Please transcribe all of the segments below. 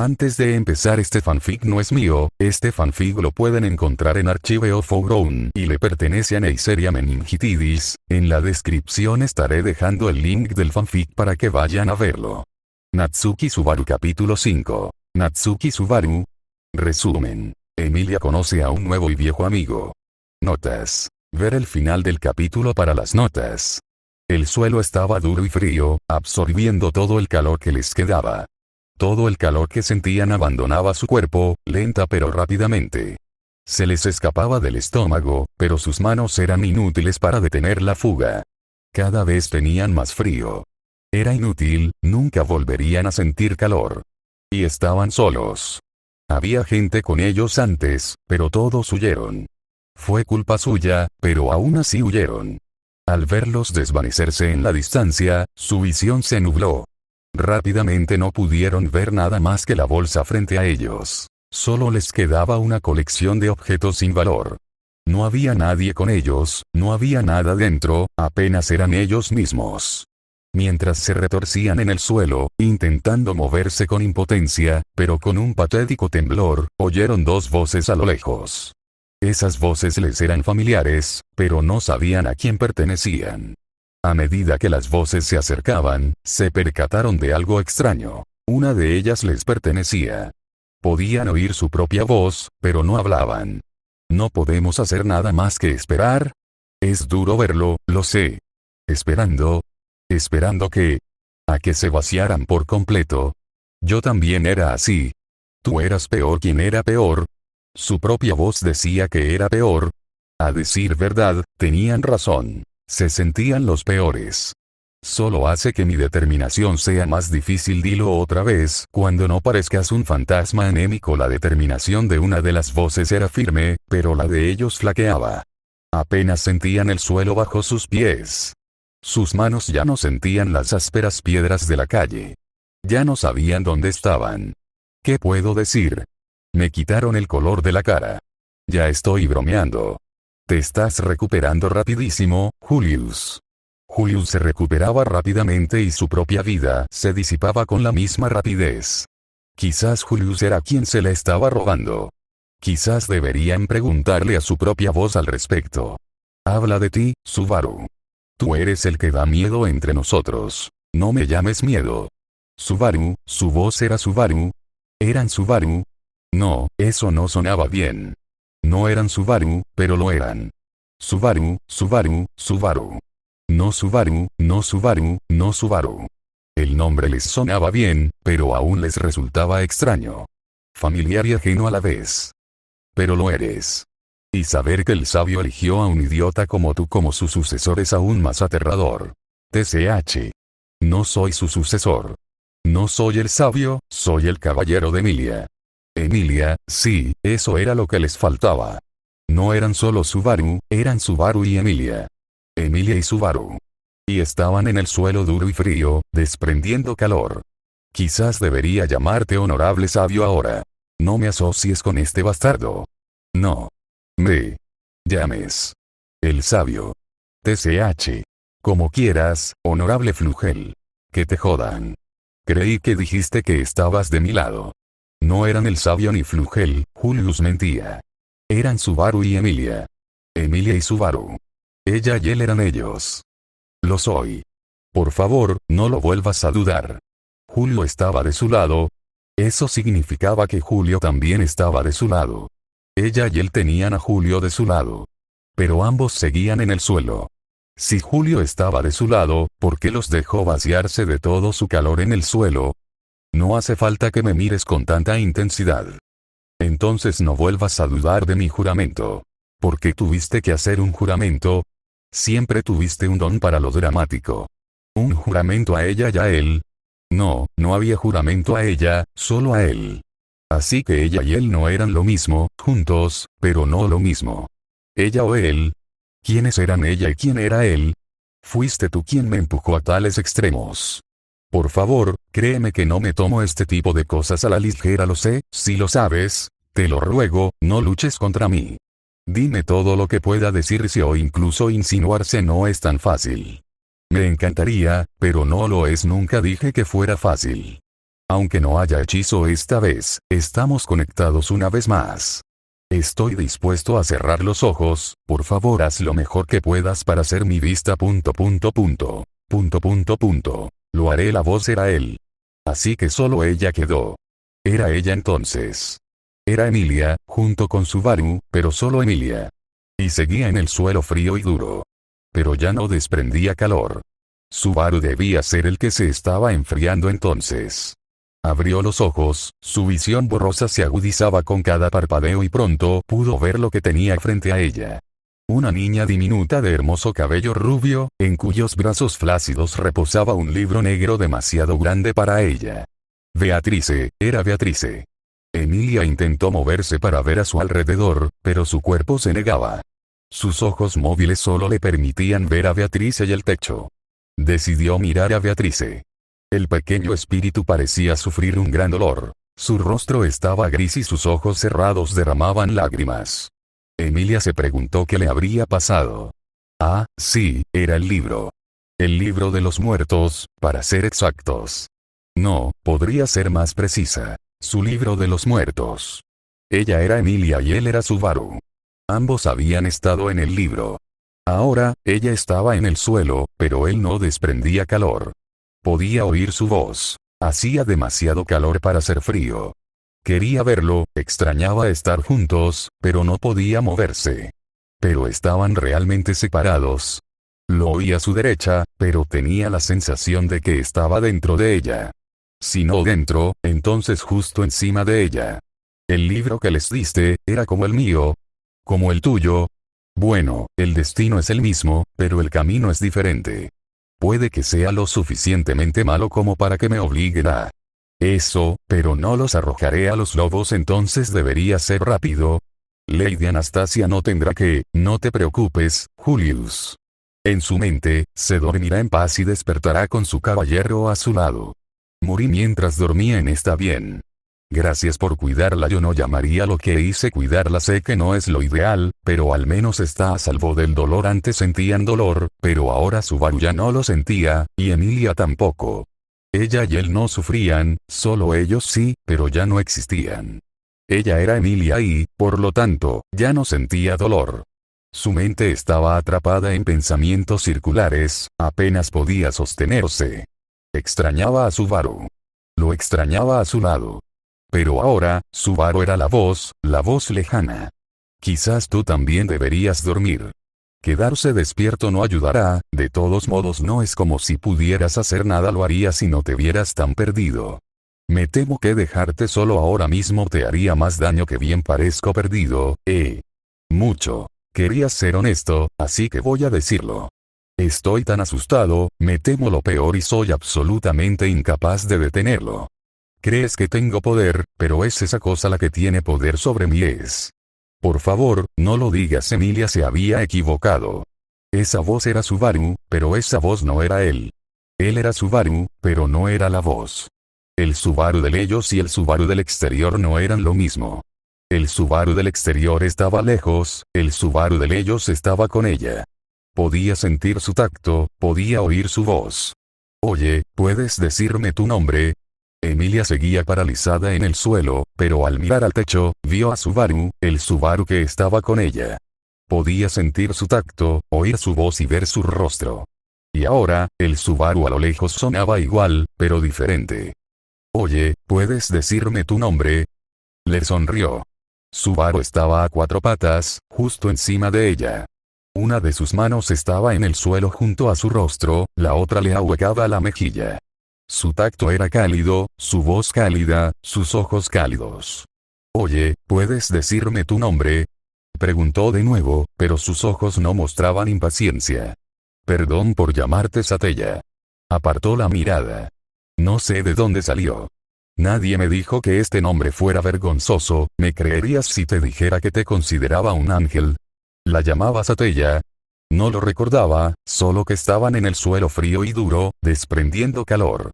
Antes de empezar, este fanfic no es mío, este fanfic lo pueden encontrar en Archive of Our y le pertenece a Neisseria Meningitidis. En la descripción estaré dejando el link del fanfic para que vayan a verlo. Natsuki Subaru capítulo 5. Natsuki Subaru. Resumen. Emilia conoce a un nuevo y viejo amigo. Notas. Ver el final del capítulo para las notas. El suelo estaba duro y frío, absorbiendo todo el calor que les quedaba. Todo el calor que sentían abandonaba su cuerpo, lenta pero rápidamente. Se les escapaba del estómago, pero sus manos eran inútiles para detener la fuga. Cada vez tenían más frío. Era inútil, nunca volverían a sentir calor. Y estaban solos. Había gente con ellos antes, pero todos huyeron. Fue culpa suya, pero aún así huyeron. Al verlos desvanecerse en la distancia, su visión se nubló. Rápidamente no pudieron ver nada más que la bolsa frente a ellos. Solo les quedaba una colección de objetos sin valor. No había nadie con ellos, no había nada dentro, apenas eran ellos mismos. Mientras se retorcían en el suelo, intentando moverse con impotencia, pero con un patético temblor, oyeron dos voces a lo lejos. Esas voces les eran familiares, pero no sabían a quién pertenecían. A medida que las voces se acercaban, se percataron de algo extraño. Una de ellas les pertenecía. Podían oír su propia voz, pero no hablaban. ¿No podemos hacer nada más que esperar? Es duro verlo, lo sé. Esperando. Esperando que... a que se vaciaran por completo. Yo también era así. Tú eras peor. ¿Quién era peor? Su propia voz decía que era peor. A decir verdad, tenían razón. Se sentían los peores. Solo hace que mi determinación sea más difícil. Dilo otra vez. Cuando no parezcas un fantasma anémico. La determinación de una de las voces era firme, pero la de ellos flaqueaba. Apenas sentían el suelo bajo sus pies. Sus manos ya no sentían las ásperas piedras de la calle. Ya no sabían dónde estaban. ¿Qué puedo decir? Me quitaron el color de la cara. Ya estoy bromeando. Te estás recuperando rapidísimo, Julius. Julius se recuperaba rápidamente y su propia vida se disipaba con la misma rapidez. Quizás Julius era quien se le estaba robando. Quizás deberían preguntarle a su propia voz al respecto. Habla de ti, Subaru. Tú eres el que da miedo entre nosotros. No me llames miedo. Subaru, su voz era Subaru. ¿Eran Subaru? No, eso no sonaba bien. No eran Subaru, pero lo eran. Subaru, Subaru, Subaru. No Subaru, no Subaru, no Subaru. El nombre les sonaba bien, pero aún les resultaba extraño. Familiar y ajeno a la vez. Pero lo eres. Y saber que el sabio eligió a un idiota como tú como su sucesor es aún más aterrador. TCH. No soy su sucesor. No soy el sabio, soy el caballero de Emilia. Emilia, sí, eso era lo que les faltaba. No eran solo Subaru, eran Subaru y Emilia. Emilia y Subaru. Y estaban en el suelo duro y frío, desprendiendo calor. Quizás debería llamarte honorable sabio ahora. No me asocies con este bastardo. No. Me llames el sabio. TCH. Como quieras, honorable Flugel. Que te jodan. Creí que dijiste que estabas de mi lado. No eran el sabio ni Flugel, Julius mentía. Eran Subaru y Emilia. Emilia y Subaru. Ella y él eran ellos. Lo soy. Por favor, no lo vuelvas a dudar. Julio estaba de su lado. Eso significaba que Julio también estaba de su lado. Ella y él tenían a Julio de su lado. Pero ambos seguían en el suelo. Si Julio estaba de su lado, ¿por qué los dejó vaciarse de todo su calor en el suelo? No hace falta que me mires con tanta intensidad. Entonces no vuelvas a dudar de mi juramento. ¿Por qué tuviste que hacer un juramento? Siempre tuviste un don para lo dramático. ¿Un juramento a ella y a él? No, no había juramento a ella, solo a él. Así que ella y él no eran lo mismo, juntos, pero no lo mismo. ¿Ella o él? ¿Quiénes eran ella y quién era él? Fuiste tú quien me empujó a tales extremos. Por favor, créeme que no me tomo este tipo de cosas a la ligera. Lo sé, si lo sabes, te lo ruego, no luches contra mí. Dime todo lo que pueda decirse o incluso insinuarse. No es tan fácil. Me encantaría, pero no lo es. Nunca dije que fuera fácil. Aunque no haya hechizo esta vez, estamos conectados una vez más. Estoy dispuesto a cerrar los ojos, por favor haz lo mejor que puedas para hacer mi vista. Lo haré, la voz era él. Así que solo ella quedó. Era ella entonces. Era Emilia, junto con Subaru, pero solo Emilia. Y seguía en el suelo frío y duro. Pero ya no desprendía calor. Subaru debía ser el que se estaba enfriando entonces. Abrió los ojos, su visión borrosa se agudizaba con cada parpadeo y pronto pudo ver lo que tenía frente a ella. Una niña diminuta de hermoso cabello rubio, en cuyos brazos flácidos reposaba un libro negro demasiado grande para ella. Beatrice, era Beatrice. Emilia intentó moverse para ver a su alrededor, pero su cuerpo se negaba. Sus ojos móviles solo le permitían ver a Beatrice y el techo. Decidió mirar a Beatrice. El pequeño espíritu parecía sufrir un gran dolor. Su rostro estaba gris y sus ojos cerrados derramaban lágrimas. Emilia se preguntó qué le habría pasado. Ah, sí, era el libro. El libro de los muertos, para ser exactos. No, podría ser más precisa. Su libro de los muertos. Ella era Emilia y él era Subaru. Ambos habían estado en el libro. Ahora, ella estaba en el suelo, pero él no desprendía calor. Podía oír su voz. Hacía demasiado calor para ser frío. Quería verlo, extrañaba estar juntos, pero no podía moverse. Pero estaban realmente separados. Lo oía a su derecha, pero tenía la sensación de que estaba dentro de ella. Si no dentro, entonces justo encima de ella. El libro que les diste, era como el mío. Como el tuyo. Bueno, el destino es el mismo, pero el camino es diferente. Puede que sea lo suficientemente malo como para que me obliguen a eso, pero no los arrojaré a los lobos, entonces debería ser rápido. Lady Anastasia no tendrá que, no te preocupes, Julius. En su mente, se dormirá en paz y despertará con su caballero a su lado. Morí mientras dormía en está bien. Gracias por cuidarla. Yo no llamaría lo que hice cuidarla, sé que no es lo ideal, pero al menos está a salvo del dolor. Antes sentían dolor, pero ahora Subaru ya no lo sentía, y Emilia tampoco. Ella y él no sufrían, solo ellos sí, pero ya no existían. Ella era Emilia y, por lo tanto, ya no sentía dolor. Su mente estaba atrapada en pensamientos circulares, apenas podía sostenerse. Extrañaba a Subaru. Lo extrañaba a su lado. Pero ahora, Subaru era la voz lejana. Quizás tú también deberías dormir. Quedarse despierto no ayudará, de todos modos no es como si pudieras hacer nada, lo harías si no te vieras tan perdido. Me temo que dejarte solo ahora mismo te haría más daño que bien. Parezco perdido, mucho. Quería ser honesto, así que voy a decirlo. Estoy tan asustado, me temo lo peor y soy absolutamente incapaz de detenerlo. Crees que tengo poder, pero es esa cosa la que tiene poder sobre mí. Por favor, no lo digas. Emilia se había equivocado. Esa voz era Subaru, pero esa voz no era él. Él era Subaru, pero no era la voz. El Subaru de ellos y el Subaru del exterior no eran lo mismo. El Subaru del exterior estaba lejos, el Subaru de ellos estaba con ella. Podía sentir su tacto, podía oír su voz. Oye, ¿puedes decirme tu nombre? Emilia seguía paralizada en el suelo, pero al mirar al techo, vio a Subaru, el Subaru que estaba con ella. Podía sentir su tacto, oír su voz y ver su rostro. Y ahora, el Subaru a lo lejos sonaba igual, pero diferente. Oye, ¿puedes decirme tu nombre? Le sonrió. Subaru estaba a cuatro patas, justo encima de ella. Una de sus manos estaba en el suelo junto a su rostro, la otra le ahuecaba la mejilla. Su tacto era cálido, su voz cálida, sus ojos cálidos. Oye, ¿puedes decirme tu nombre? Preguntó de nuevo, pero sus ojos no mostraban impaciencia. Perdón por llamarte Satella. Apartó la mirada. No sé de dónde salió. Nadie me dijo que este nombre fuera vergonzoso. ¿Me creerías si te dijera que te consideraba un ángel? ¿La llamaba Satella? No lo recordaba, solo que estaban en el suelo frío y duro, desprendiendo calor.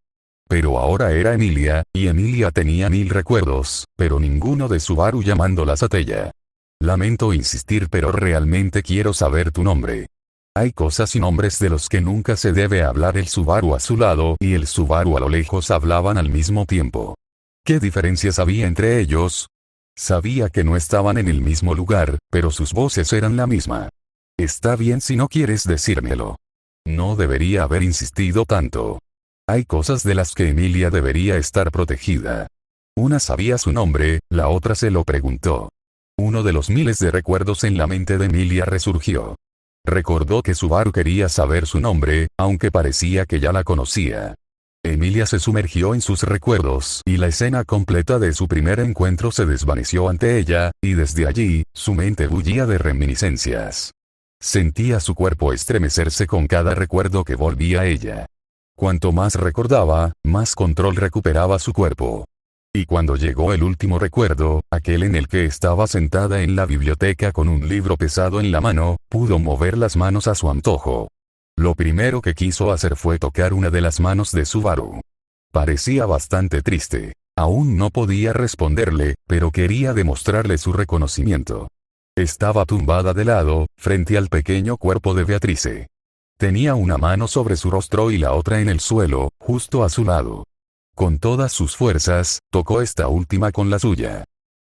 Pero ahora era Emilia, y Emilia tenía 1000 recuerdos, pero ninguno de Subaru llamándola Satella. Lamento insistir, pero realmente quiero saber tu nombre. Hay cosas y nombres de los que nunca se debe hablar. El Subaru a su lado y el Subaru a lo lejos hablaban al mismo tiempo. ¿Qué diferencias había entre ellos? Sabía que no estaban en el mismo lugar, pero sus voces eran la misma. Está bien si no quieres decírmelo. No debería haber insistido tanto. Hay cosas de las que Emilia debería estar protegida. Una sabía su nombre, la otra se lo preguntó. Uno de los miles de recuerdos en la mente de Emilia resurgió. Recordó que Subaru quería saber su nombre, aunque parecía que ya la conocía. Emilia se sumergió en sus recuerdos y la escena completa de su primer encuentro se desvaneció ante ella, y desde allí, su mente bullía de reminiscencias. Sentía su cuerpo estremecerse con cada recuerdo que volvía a ella. Cuanto más recordaba, más control recuperaba su cuerpo. Y cuando llegó el último recuerdo, aquel en el que estaba sentada en la biblioteca con un libro pesado en la mano, pudo mover las manos a su antojo. Lo primero que quiso hacer fue tocar una de las manos de Subaru. Parecía bastante triste. Aún no podía responderle, pero quería demostrarle su reconocimiento. Estaba tumbada de lado, frente al pequeño cuerpo de Beatrice. Tenía una mano sobre su rostro y la otra en el suelo, justo a su lado. Con todas sus fuerzas, tocó esta última con la suya.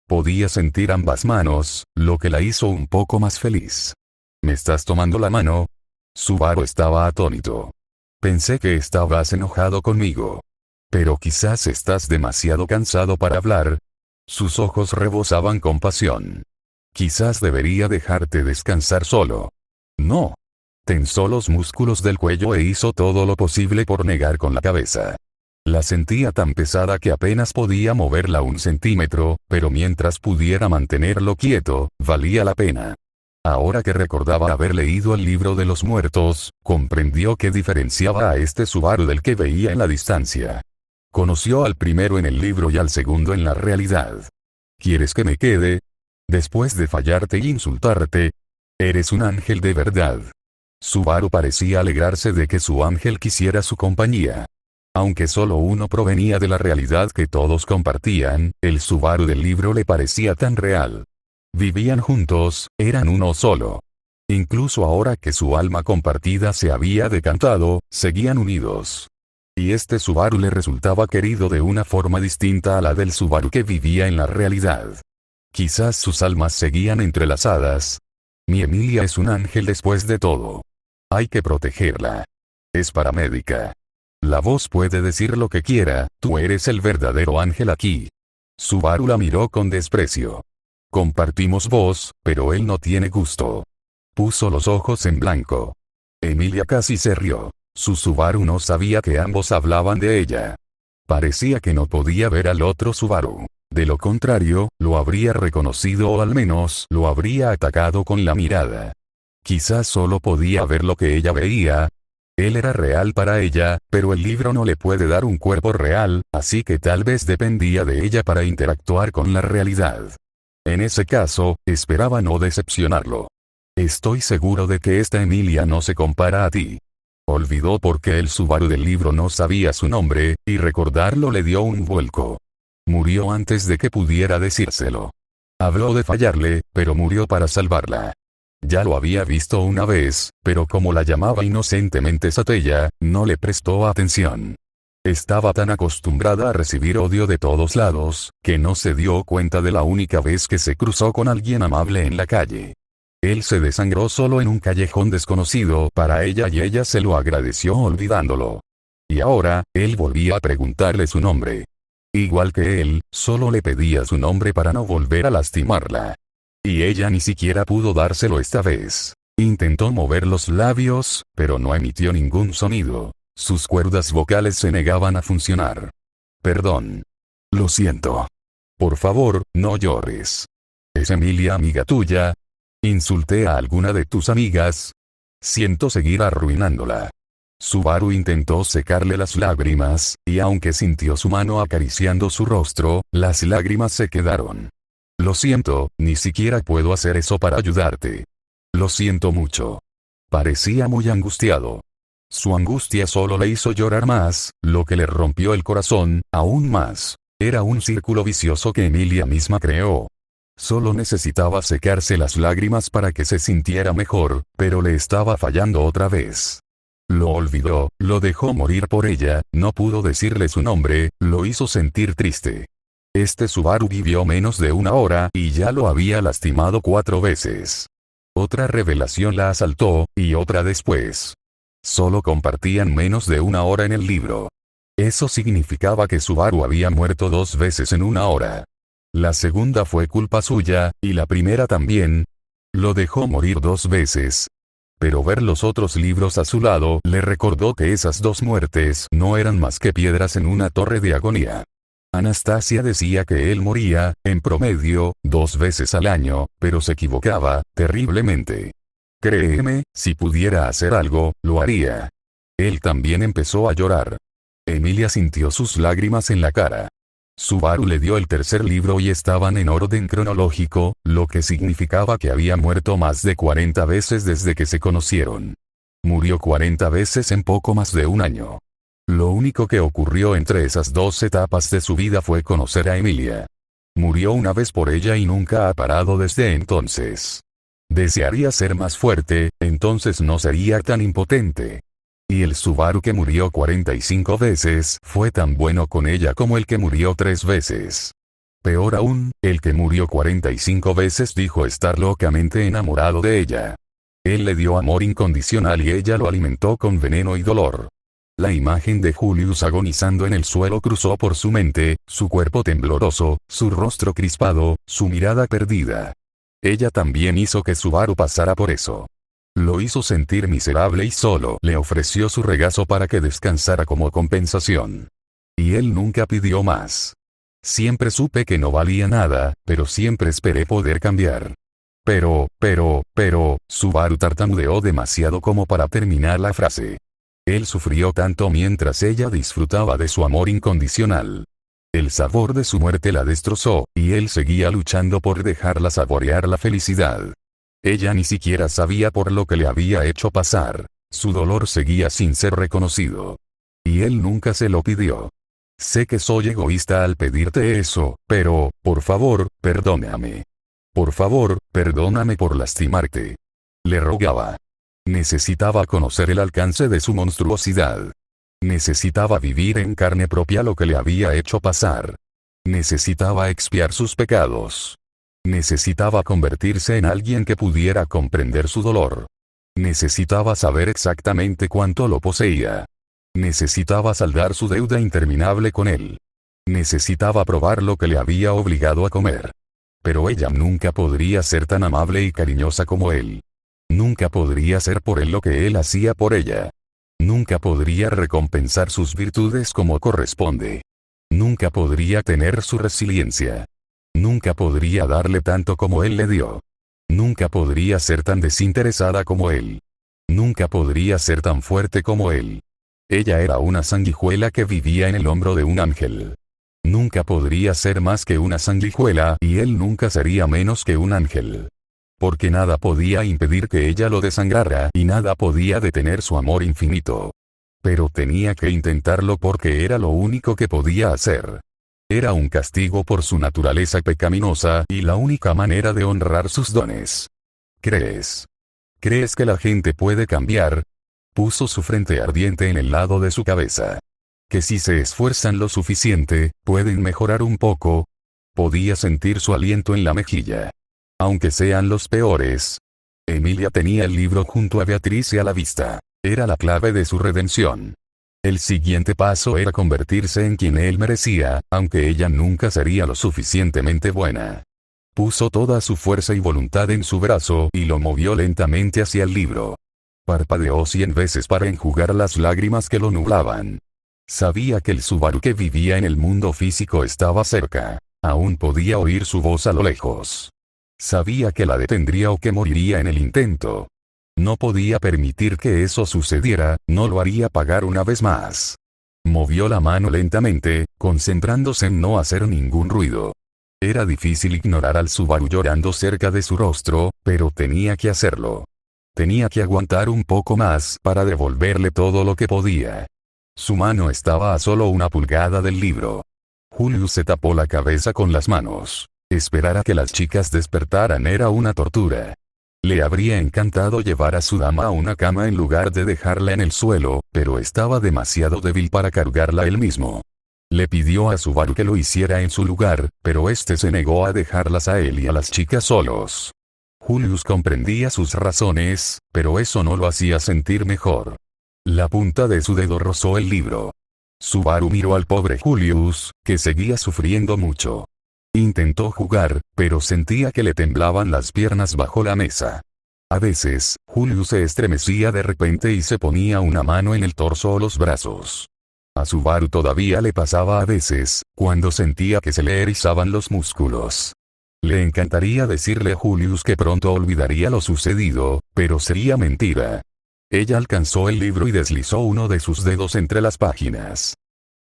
Podía sentir ambas manos, lo que la hizo un poco más feliz. ¿Me estás tomando la mano? Subaru estaba atónito. Pensé que estabas enojado conmigo. Pero quizás estás demasiado cansado para hablar. Sus ojos rebosaban compasión. Quizás debería dejarte descansar solo. No. Tensó los músculos del cuello e hizo todo lo posible por negar con la cabeza. La sentía tan pesada que apenas podía moverla un centímetro, pero mientras pudiera mantenerlo quieto, valía la pena. Ahora que recordaba haber leído el libro de los muertos, comprendió que diferenciaba a este Subaru del que veía en la distancia. Conoció al primero en el libro y al segundo en la realidad. ¿Quieres que me quede? Después de fallarte y insultarte. Eres un ángel de verdad. Subaru parecía alegrarse de que su ángel quisiera su compañía. Aunque solo uno provenía de la realidad que todos compartían, el Subaru del libro le parecía tan real. Vivían juntos, eran uno solo. Incluso ahora que su alma compartida se había decantado, seguían unidos. Y este Subaru le resultaba querido de una forma distinta a la del Subaru que vivía en la realidad. Quizás sus almas seguían entrelazadas. Mi Emilia es un ángel después de todo. Hay que protegerla. Es paramédica. La voz puede decir lo que quiera, tú eres el verdadero ángel aquí. Subaru la miró con desprecio. Compartimos voz, pero él no tiene gusto. Puso los ojos en blanco. Emilia casi se rió. Su Subaru no sabía que ambos hablaban de ella. Parecía que no podía ver al otro Subaru. De lo contrario, lo habría reconocido o al menos lo habría atacado con la mirada. Quizás solo podía ver lo que ella veía. Él era real para ella, pero el libro no le puede dar un cuerpo real, así que tal vez dependía de ella para interactuar con la realidad. En ese caso, esperaba no decepcionarlo. Estoy seguro de que esta Emilia no se compara a ti. Olvidó por qué el Subaru del libro no sabía su nombre, y recordarlo le dio un vuelco. Murió antes de que pudiera decírselo. Habló de fallarle, pero murió para salvarla. Ya lo había visto una vez, pero como la llamaba inocentemente Satella, no le prestó atención. Estaba tan acostumbrada a recibir odio de todos lados, que no se dio cuenta de la única vez que se cruzó con alguien amable en la calle. Él se desangró solo en un callejón desconocido para ella y ella se lo agradeció olvidándolo. Y ahora, él volvía a preguntarle su nombre. Igual que él, solo le pedía su nombre para no volver a lastimarla. Y ella ni siquiera pudo dárselo esta vez. Intentó mover los labios, pero no emitió ningún sonido. Sus cuerdas vocales se negaban a funcionar. Perdón. Lo siento. Por favor, no llores. ¿Es Emilia amiga tuya? ¿Insulté a alguna de tus amigas? Siento seguir arruinándola. Subaru intentó secarle las lágrimas, y aunque sintió su mano acariciando su rostro, las lágrimas se quedaron. Lo siento, ni siquiera puedo hacer eso para ayudarte. Lo siento mucho. Parecía muy angustiado. Su angustia solo le hizo llorar más, lo que le rompió el corazón, aún más. Era un círculo vicioso que Emilia misma creó. Solo necesitaba secarse las lágrimas para que se sintiera mejor, pero le estaba fallando otra vez. Lo olvidó, lo dejó morir por ella, no pudo decirle su nombre, lo hizo sentir triste. Este Subaru vivió menos de una hora y ya lo había lastimado 4 veces. Otra revelación la asaltó, y otra después. Solo compartían menos de una hora en el libro. Eso significaba que Subaru había muerto 2 veces en una hora. La segunda fue culpa suya, y la primera también. Lo dejó morir 2 veces. Pero ver los otros libros a su lado le recordó que esas 2 muertes no eran más que piedras en una torre de agonía. Anastasia decía que él moría, en promedio, 2 veces al año, pero se equivocaba, terriblemente. Créeme, si pudiera hacer algo, lo haría. Él también empezó a llorar. Emilia sintió sus lágrimas en la cara. Subaru le dio el tercer libro y estaban en orden cronológico, lo que significaba que había muerto más de 40 veces desde que se conocieron. Murió 40 veces en poco más de un año. Lo único que ocurrió entre esas 2 etapas de su vida fue conocer a Emilia. Murió una vez por ella y nunca ha parado desde entonces. Desearía ser más fuerte, entonces no sería tan impotente. Y el Subaru que murió 45 veces fue tan bueno con ella como el que murió 3 veces. Peor aún, el que murió 45 veces dijo estar locamente enamorado de ella. Él le dio amor incondicional y ella lo alimentó con veneno y dolor. La imagen de Julius agonizando en el suelo cruzó por su mente, su cuerpo tembloroso, su rostro crispado, su mirada perdida. Ella también hizo que Subaru pasara por eso. Lo hizo sentir miserable y solo le ofreció su regazo para que descansara como compensación. Y él nunca pidió más. Siempre supe que no valía nada, pero siempre esperé poder cambiar. Pero, Subaru tartamudeó demasiado como para terminar la frase. Él sufrió tanto mientras ella disfrutaba de su amor incondicional. El sabor de su muerte la destrozó, y él seguía luchando por dejarla saborear la felicidad. Ella ni siquiera sabía por lo que le había hecho pasar. Su dolor seguía sin ser reconocido. Y él nunca se lo pidió. Sé que soy egoísta al pedirte eso, pero, por favor, perdóname. Por favor, perdóname por lastimarte. Le rogaba. Necesitaba conocer el alcance de su monstruosidad. Necesitaba vivir en carne propia lo que le había hecho pasar. Necesitaba expiar sus pecados. Necesitaba convertirse en alguien que pudiera comprender su dolor. Necesitaba saber exactamente cuánto lo poseía. Necesitaba saldar su deuda interminable con él. Necesitaba probar lo que le había obligado a comer. Pero ella nunca podría ser tan amable y cariñosa como él. Nunca podría ser por él lo que él hacía por ella. Nunca podría recompensar sus virtudes como corresponde. Nunca podría tener su resiliencia. Nunca podría darle tanto como él le dio. Nunca podría ser tan desinteresada como él. Nunca podría ser tan fuerte como él. Ella era una sanguijuela que vivía en el hombro de un ángel. Nunca podría ser más que una sanguijuela y él nunca sería menos que un ángel. Porque nada podía impedir que ella lo desangrara y nada podía detener su amor infinito. Pero tenía que intentarlo porque era lo único que podía hacer. Era un castigo por su naturaleza pecaminosa y la única manera de honrar sus dones. ¿Crees? ¿Crees que la gente puede cambiar? Puso su frente ardiente en el lado de su cabeza. Que si se esfuerzan lo suficiente, pueden mejorar un poco. Podía sentir su aliento en la mejilla. Aunque sean los peores. Emilia tenía el libro junto a Beatriz y a la vista. Era la clave de su redención. El siguiente paso era convertirse en quien él merecía, aunque ella nunca sería lo suficientemente buena. Puso toda su fuerza y voluntad en su brazo y lo movió lentamente hacia el libro. Parpadeó 100 veces para enjugar las lágrimas que lo nublaban. Sabía que el Subaru que vivía en el mundo físico estaba cerca. Aún podía oír su voz a lo lejos. Sabía que la detendría o que moriría en el intento. No podía permitir que eso sucediera, no lo haría pagar una vez más. Movió la mano lentamente, concentrándose en no hacer ningún ruido. Era difícil ignorar al Subaru llorando cerca de su rostro, pero tenía que hacerlo. Tenía que aguantar un poco más para devolverle todo lo que podía. Su mano estaba a solo 1 pulgada del libro. Julius se tapó la cabeza con las manos. Esperar a que las chicas despertaran era una tortura. Le habría encantado llevar a su dama a una cama en lugar de dejarla en el suelo, pero estaba demasiado débil para cargarla él mismo. Le pidió a Subaru que lo hiciera en su lugar, pero este se negó a dejarlas a él y a las chicas solos. Julius comprendía sus razones, pero eso no lo hacía sentir mejor. La punta de su dedo rozó el libro. Subaru miró al pobre Julius, que seguía sufriendo mucho. Intentó jugar, pero sentía que le temblaban las piernas bajo la mesa. A veces, Julius se estremecía de repente y se ponía una mano en el torso o los brazos. A Subaru todavía le pasaba a veces, cuando sentía que se le erizaban los músculos. Le encantaría decirle a Julius que pronto olvidaría lo sucedido, pero sería mentira. Ella alcanzó el libro y deslizó uno de sus dedos entre las páginas.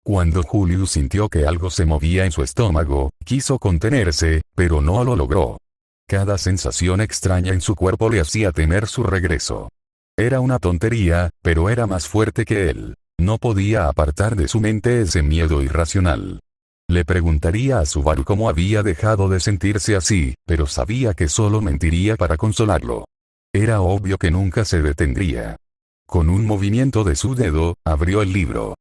Cuando Julius sintió que algo se movía en su estómago, quiso contenerse, pero no lo logró. Cada sensación extraña en su cuerpo le hacía temer su regreso. Era una tontería, pero era más fuerte que él. No podía apartar de su mente ese miedo irracional. Le preguntaría a Subaru cómo había dejado de sentirse así, pero sabía que solo mentiría para consolarlo. Era obvio que nunca se detendría. Con un movimiento de su dedo, abrió el libro.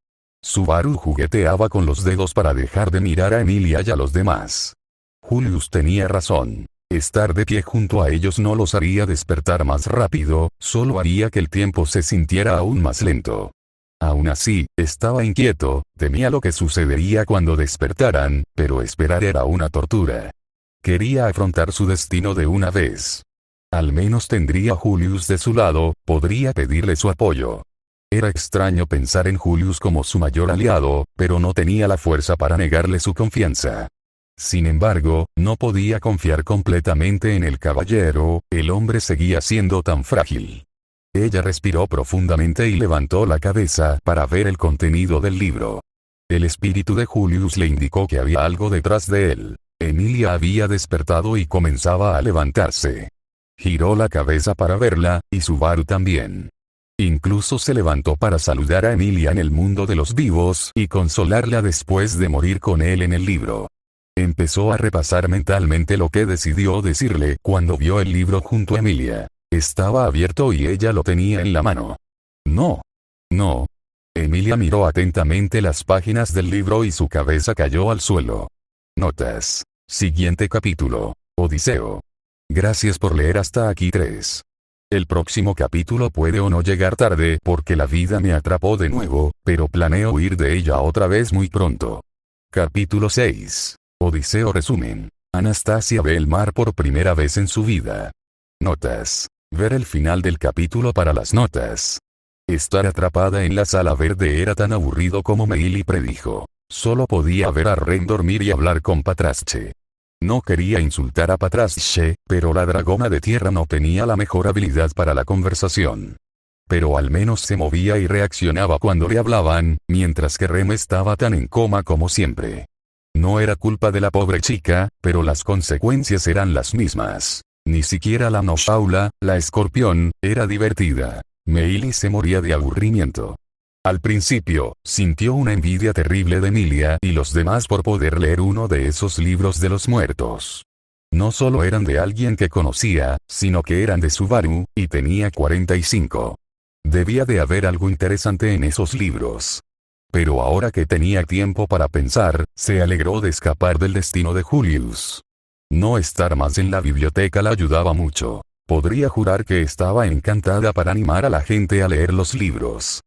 Subaru jugueteaba con los dedos para dejar de mirar a Emilia y a los demás. Julius tenía razón. Estar de pie junto a ellos no los haría despertar más rápido, solo haría que el tiempo se sintiera aún más lento. Aún así, estaba inquieto, temía lo que sucedería cuando despertaran, pero esperar era una tortura. Quería afrontar su destino de una vez. Al menos tendría a Julius de su lado, podría pedirle su apoyo. Era extraño pensar en Julius como su mayor aliado, pero no tenía la fuerza para negarle su confianza. Sin embargo, no podía confiar completamente en el caballero, el hombre seguía siendo tan frágil. Ella respiró profundamente y levantó la cabeza para ver el contenido del libro. El espíritu de Julius le indicó que había algo detrás de él. Emilia había despertado y comenzaba a levantarse. Giró la cabeza para verla, y Subaru también. Incluso se levantó para saludar a Emilia en el mundo de los vivos y consolarla después de morir con él en el libro. Empezó a repasar mentalmente lo que decidió decirle cuando vio el libro junto a Emilia. Estaba abierto y ella lo tenía en la mano. No. No. Emilia miró atentamente las páginas del libro y su cabeza cayó al suelo. Notas. Siguiente capítulo. Odiseo. Gracias por leer hasta aquí 3. El próximo capítulo puede o no llegar tarde porque la vida me atrapó de nuevo, pero planeo huir de ella otra vez muy pronto. Capítulo 6. Odiseo resumen. Anastasia ve el mar por primera vez en su vida. Notas. Ver el final del capítulo para las notas. Estar atrapada en la sala verde era tan aburrido como Meili predijo. Solo podía ver a Ren dormir y hablar con Patrasche. No quería insultar a Patrasche, pero la dragona de tierra no tenía la mejor habilidad para la conversación. Pero al menos se movía y reaccionaba cuando le hablaban, mientras que Rem estaba tan en coma como siempre. No era culpa de la pobre chica, pero las consecuencias eran las mismas. Ni siquiera la Nopaula, la escorpión, era divertida. Meili se moría de aburrimiento. Al principio, sintió una envidia terrible de Emilia y los demás por poder leer uno de esos libros de los muertos. No solo eran de alguien que conocía, sino que eran de Subaru, y tenía 45. Debía de haber algo interesante en esos libros. Pero ahora que tenía tiempo para pensar, se alegró de escapar del destino de Julius. No estar más en la biblioteca la ayudaba mucho. Podría jurar que estaba encantada para animar a la gente a leer los libros.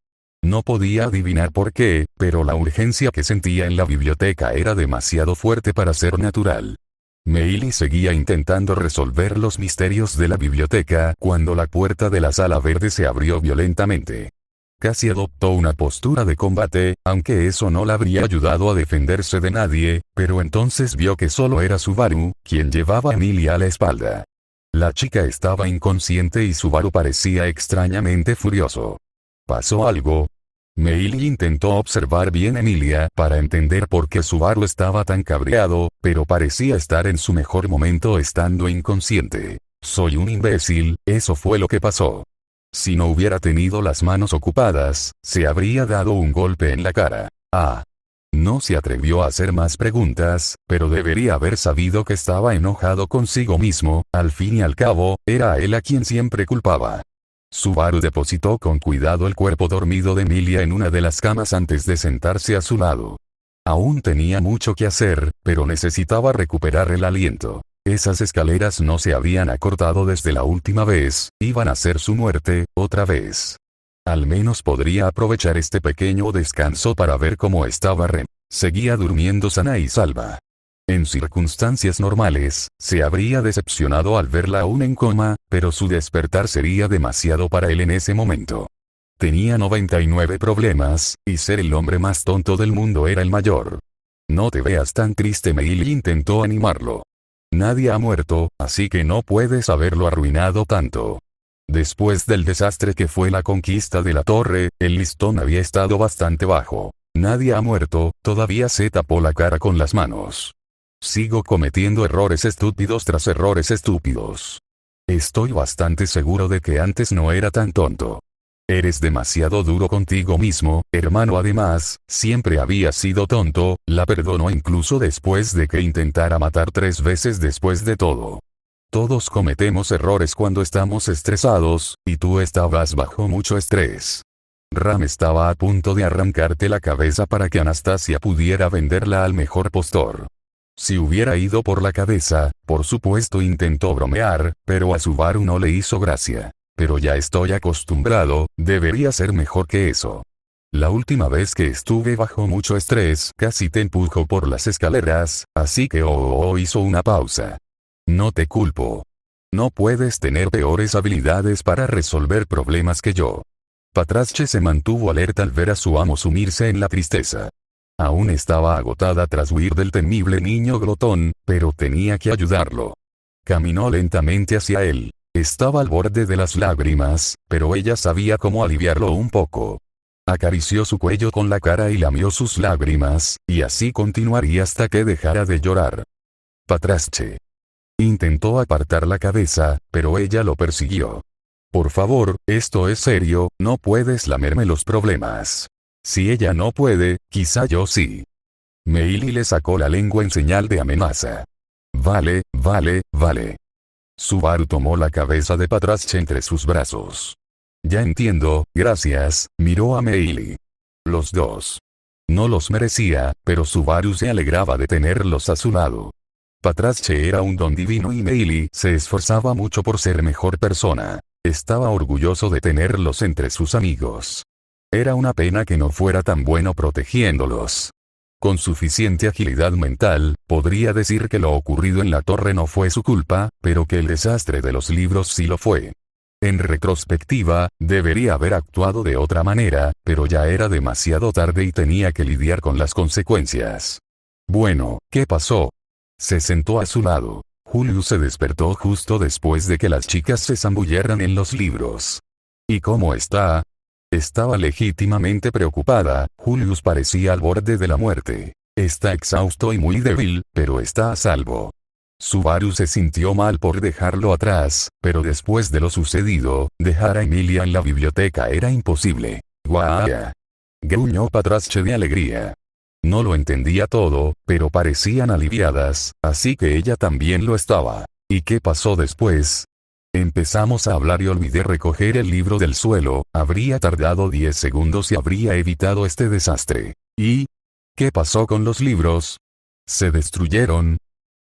No podía adivinar por qué, pero la urgencia que sentía en la biblioteca era demasiado fuerte para ser natural. Meili seguía intentando resolver los misterios de la biblioteca cuando la puerta de la sala verde se abrió violentamente. Casi adoptó una postura de combate, aunque eso no la habría ayudado a defenderse de nadie, pero entonces vio que solo era Subaru, quien llevaba a Emilia a la espalda. La chica estaba inconsciente y Subaru parecía extrañamente furioso. ¿Pasó algo? Meili intentó observar bien a Emilia para entender por qué Subaru estaba tan cabreado, pero parecía estar en su mejor momento estando inconsciente. Soy un imbécil, eso fue lo que pasó. Si no hubiera tenido las manos ocupadas, se habría dado un golpe en la cara. Ah. No se atrevió a hacer más preguntas, pero debería haber sabido que estaba enojado consigo mismo, al fin y al cabo, era a él a quien siempre culpaba. Subaru depositó con cuidado el cuerpo dormido de Emilia en una de las camas antes de sentarse a su lado. Aún tenía mucho que hacer, pero necesitaba recuperar el aliento. Esas escaleras no se habían acortado desde la última vez, iban a ser su muerte, otra vez. Al menos podría aprovechar este pequeño descanso para ver cómo estaba Rem. Seguía durmiendo sana y salva. En circunstancias normales, se habría decepcionado al verla aún en coma, pero su despertar sería demasiado para él en ese momento. Tenía 99 problemas, y ser el hombre más tonto del mundo era el mayor. No te veas tan triste, Meili intentó animarlo. Nadie ha muerto, así que no puedes haberlo arruinado tanto. Después del desastre que fue la conquista de la torre, el listón había estado bastante bajo. Nadie ha muerto, todavía se tapó la cara con las manos. Sigo cometiendo errores estúpidos tras errores estúpidos. Estoy bastante seguro de que antes no era tan tonto. Eres demasiado duro contigo mismo, hermano. Además, siempre había sido tonto, la perdonó incluso después de que intentara matar 3 veces después de todo. Todos cometemos errores cuando estamos estresados, y tú estabas bajo mucho estrés. Ram estaba a punto de arrancarte la cabeza para que Anastasia pudiera venderla al mejor postor. Si hubiera ido por la cabeza, por supuesto intentó bromear, pero a Subaru no le hizo gracia. Pero ya estoy acostumbrado, debería ser mejor que eso. La última vez que estuve bajo mucho estrés, casi te empujo por las escaleras, así que hizo una pausa. No te culpo. No puedes tener peores habilidades para resolver problemas que yo. Patrache se mantuvo alerta al ver a su amo sumirse en la tristeza. Aún estaba agotada tras huir del temible niño glotón, pero tenía que ayudarlo. Caminó lentamente hacia él. Estaba al borde de las lágrimas, pero ella sabía cómo aliviarlo un poco. Acarició su cuello con la cara y lamió sus lágrimas, y así continuaría hasta que dejara de llorar. Patrache. Intentó apartar la cabeza, pero ella lo persiguió. Por favor, esto es serio, no puedes lamerme los problemas. Si ella no puede, quizá yo sí. Meili le sacó la lengua en señal de amenaza. Vale. Subaru tomó la cabeza de Patrache entre sus brazos. Ya entiendo, gracias, miró a Meili. Los dos. No los merecía, pero Subaru se alegraba de tenerlos a su lado. Patrache era un don divino y Meili se esforzaba mucho por ser mejor persona. Estaba orgulloso de tenerlos entre sus amigos. Era una pena que no fuera tan bueno protegiéndolos. Con suficiente agilidad mental, podría decir que lo ocurrido en la torre no fue su culpa, pero que el desastre de los libros sí lo fue. En retrospectiva, debería haber actuado de otra manera, pero ya era demasiado tarde y tenía que lidiar con las consecuencias. Bueno, ¿qué pasó? Se sentó a su lado. Julius se despertó justo después de que las chicas se zambulleran en los libros. ¿Y cómo está? Estaba legítimamente preocupada. Julius parecía al borde de la muerte. Está exhausto y muy débil, pero está a salvo. Subaru se sintió mal por dejarlo atrás, pero después de lo sucedido, dejar a Emilia en la biblioteca era imposible. ¡Guau! Gruñó Patrache de alegría. No lo entendía todo, pero parecían aliviadas, así que ella también lo estaba. ¿Y qué pasó después? Empezamos a hablar y olvidé recoger el libro del suelo, habría tardado 10 segundos y habría evitado este desastre. ¿Y qué pasó con los libros? ¿Se destruyeron?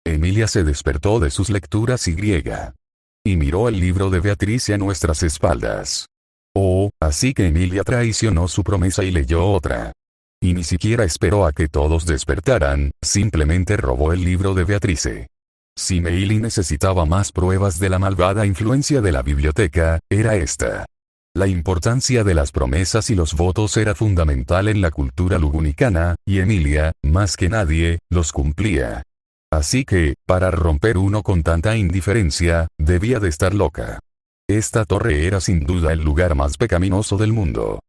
Emilia se despertó de sus lecturas y miró el libro de Beatriz a nuestras espaldas. Oh, así que Emilia traicionó su promesa y leyó otra. Y ni siquiera esperó a que todos despertaran, simplemente robó el libro de Beatrice. Si Meili necesitaba más pruebas de la malvada influencia de la biblioteca, era esta. La importancia de las promesas y los votos era fundamental en la cultura lugunicana, y Emilia, más que nadie, los cumplía. Así que, para romper uno con tanta indiferencia, debía de estar loca. Esta torre era sin duda el lugar más pecaminoso del mundo.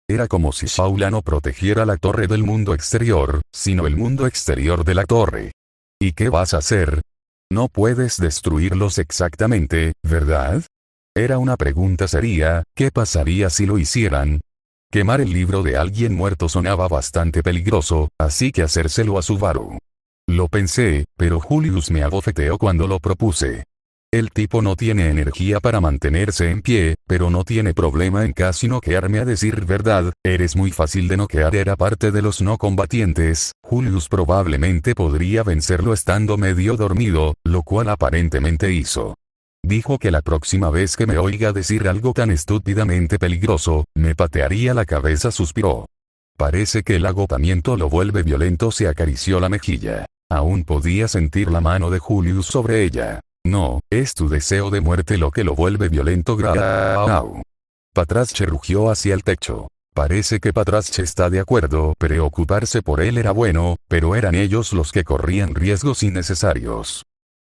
Era como si Paula no protegiera la torre del mundo exterior, sino el mundo exterior de la torre. ¿Y qué vas a hacer? No puedes destruirlos exactamente, ¿verdad? Era una pregunta seria. ¿Qué pasaría si lo hicieran? Quemar el libro de alguien muerto sonaba bastante peligroso, así que hacérselo a Subaru. Lo pensé, pero Julius me abofeteó cuando lo propuse. El tipo no tiene energía para mantenerse en pie, pero no tiene problema en casi noquearme. A decir verdad, eres muy fácil de noquear. Era parte de los no combatientes. Julius probablemente podría vencerlo estando medio dormido, lo cual aparentemente hizo. Dijo que la próxima vez que me oiga decir algo tan estúpidamente peligroso, me patearía la cabeza. Suspiró. Parece que el agotamiento lo vuelve violento. Se acarició la mejilla. Aún podía sentir la mano de Julius sobre ella. No, es tu deseo de muerte lo que lo vuelve violento. Grau. Patrasche rugió hacia el techo. Parece que Patrasche está de acuerdo. Preocuparse por él era bueno, pero eran ellos los que corrían riesgos innecesarios.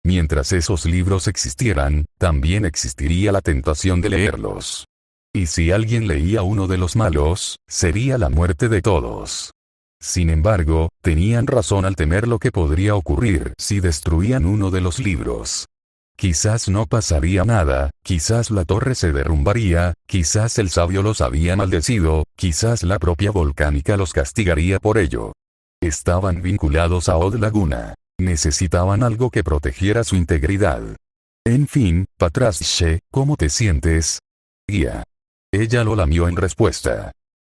Mientras esos libros existieran, también existiría la tentación de leerlos. Y si alguien leía uno de los malos, sería la muerte de todos. Sin embargo, tenían razón al temer lo que podría ocurrir si destruían uno de los libros. Quizás no pasaría nada, quizás la torre se derrumbaría, quizás el sabio los había maldecido, quizás la propia volcánica los castigaría por ello. Estaban vinculados a Odd Laguna. Necesitaban algo que protegiera su integridad. En fin, Patrasche, ¿cómo te sientes? Guía. Ella lo lamió en respuesta.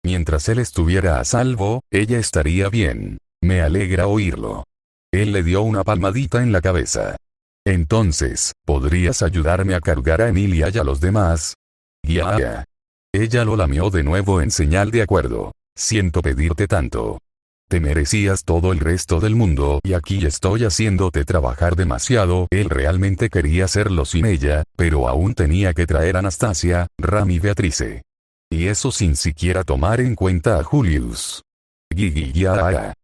Mientras él estuviera a salvo, ella estaría bien. Me alegra oírlo. Él le dio una palmadita en la cabeza. Entonces, ¿podrías ayudarme a cargar a Emilia y a los demás? Guía. Ella lo lamió de nuevo en señal de acuerdo. Siento pedirte tanto. Te merecías todo el resto del mundo y aquí estoy haciéndote trabajar demasiado. Él realmente quería hacerlo sin ella, pero aún tenía que traer a Anastasia, Ram y Beatrice. Y eso sin siquiera tomar en cuenta a Julius. Guía.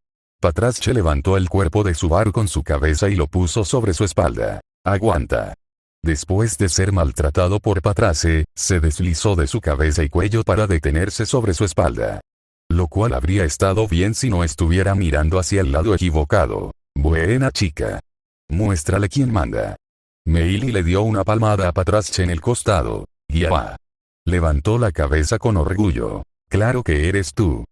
Patrasche levantó el cuerpo de Subaru con su cabeza y lo puso sobre su espalda. Aguanta. Después de ser maltratado por Patrace, se deslizó de su cabeza y cuello para detenerse sobre su espalda. Lo cual habría estado bien si no estuviera mirando hacia el lado equivocado. Buena chica. Muéstrale quién manda. Meili le dio una palmada a Patrasche en el costado. Guía. Levantó la cabeza con orgullo. Claro que eres tú.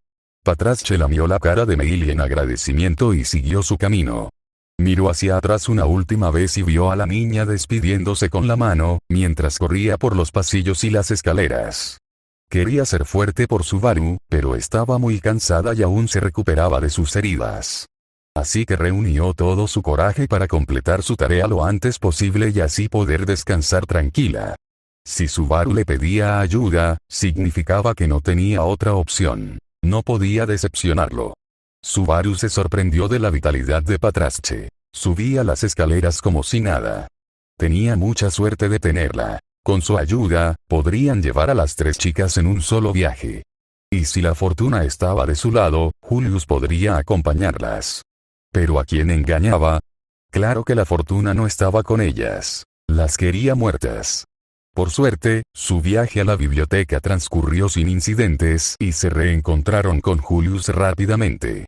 Patrasche lamió la cara de Meili en agradecimiento y siguió su camino. Miró hacia atrás una última vez y vio a la niña despidiéndose con la mano, mientras corría por los pasillos y las escaleras. Quería ser fuerte por Subaru, pero estaba muy cansada y aún se recuperaba de sus heridas. Así que reunió todo su coraje para completar su tarea lo antes posible y así poder descansar tranquila. Si Subaru le pedía ayuda, significaba que no tenía otra opción. No podía decepcionarlo. Subaru se sorprendió de la vitalidad de Patrasche. Subía las escaleras como si nada. Tenía mucha suerte de tenerla. Con su ayuda, podrían llevar a las tres chicas en un solo viaje. Y si la fortuna estaba de su lado, Julius podría acompañarlas. ¿Pero a quién engañaba? Claro que la fortuna no estaba con ellas. Las quería muertas. Por suerte, su viaje a la biblioteca transcurrió sin incidentes y se reencontraron con Julius rápidamente.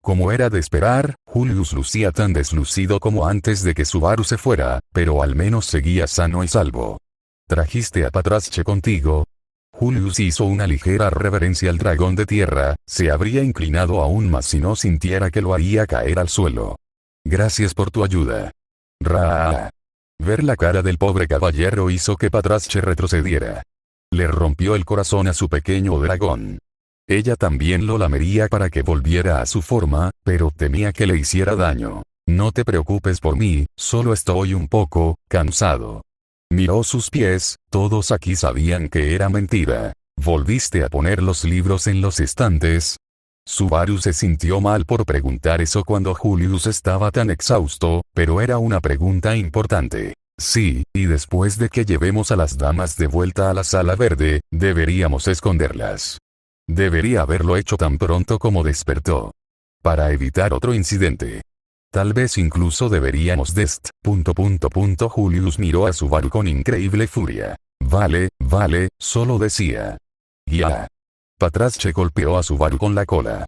Como era de esperar, Julius lucía tan deslucido como antes de que Subaru se fuera, pero al menos seguía sano y salvo. ¿Trajiste a Patrasche contigo? Julius hizo una ligera reverencia al dragón de tierra, se habría inclinado aún más si no sintiera que lo haría caer al suelo. Gracias por tu ayuda. Ra. Ver la cara del pobre caballero hizo que Patrasche retrocediera. Le rompió el corazón a su pequeño dragón. Ella también lo lamería para que volviera a su forma, pero temía que le hiciera daño. No te preocupes por mí, solo estoy un poco cansado. Miró sus pies, todos aquí sabían que era mentira. ¿Volviste a poner los libros en los estantes? Subaru se sintió mal por preguntar eso cuando Julius estaba tan exhausto, pero era una pregunta importante. Sí, y después de que llevemos a las damas de vuelta a la sala verde, deberíamos esconderlas. Debería haberlo hecho tan pronto como despertó. Para evitar otro incidente. Tal vez incluso deberíamos Julius miró a Subaru con increíble furia. Vale, solo decía. Guía. Patrasche golpeó a Subaru con la cola.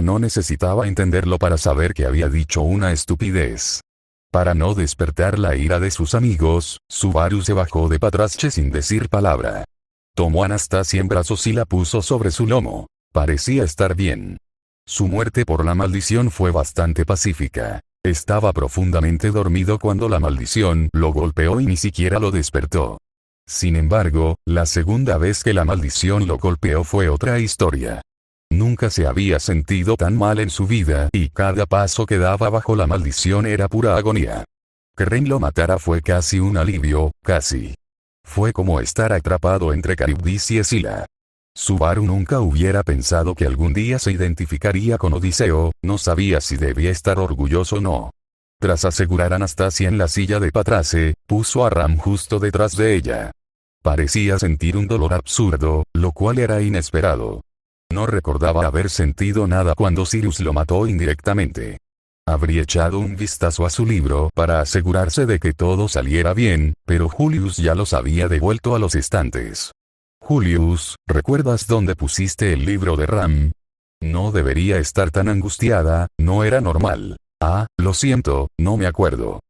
No necesitaba entenderlo para saber que había dicho una estupidez. Para no despertar la ira de sus amigos, Subaru se bajó de Patrasche sin decir palabra. Tomó a Anastasia en brazos y la puso sobre su lomo. Parecía estar bien. Su muerte por la maldición fue bastante pacífica. Estaba profundamente dormido cuando la maldición lo golpeó y ni siquiera lo despertó. Sin embargo, la segunda vez que la maldición lo golpeó fue otra historia. Nunca se había sentido tan mal en su vida y cada paso que daba bajo la maldición era pura agonía. Que Ren lo matara fue casi un alivio, casi. Fue como estar atrapado entre Caribdis y Escila. Subaru nunca hubiera pensado que algún día se identificaría con Odiseo, no sabía si debía estar orgulloso o no. Tras asegurar a Anastasia en la silla de Patrace, puso a Ram justo detrás de ella. Parecía sentir un dolor absurdo, lo cual era inesperado. No recordaba haber sentido nada cuando Sirius lo mató indirectamente. Habría echado un vistazo a su libro para asegurarse de que todo saliera bien, pero Julius ya los había devuelto a los estantes. Julius, ¿recuerdas dónde pusiste el libro de Ram? No debería estar tan angustiada, no era normal. Ah, lo siento, no me acuerdo.